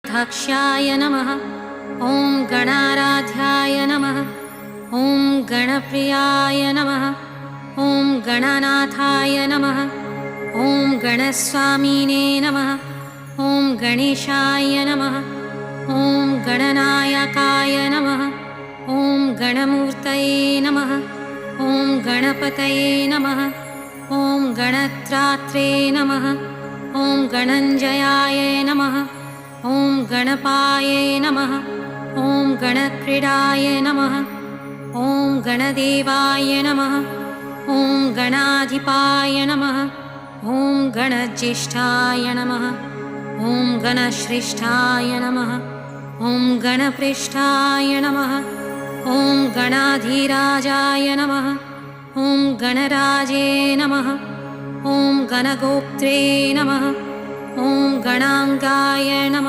गणाध्यक्षाय नमः। ॐ गणाराध्याय नमः। ॐ गणप्रियाय नमः। ॐ गणनाथाय नमः। ॐ गणस्वामिने नमः। ॐ गणेशाय नमः। ॐ गणनायकाय नमः। ॐ गणमूर्तये नमः। ॐ गणपतये नमः। ॐ गणत्रात्रे नमः। ॐ गणञ्जयाय नमः। ॐ गणपाय नमः। ॐ गणक्रीडाय नमः। ॐ गणदेवाय नमः। ॐ गणाधिपाय नमः। ॐ गणज्येष्ठाय नमः। ॐ गणश्रेष्ठाय नमः। ॐ गणप्रेष्ठाय नमः। ॐ गणाधिराजाय नमः। ॐ गणराजे नमः। ॐ गणगोप्त्रे नमः। ॐ गणाङ्गाय नमः।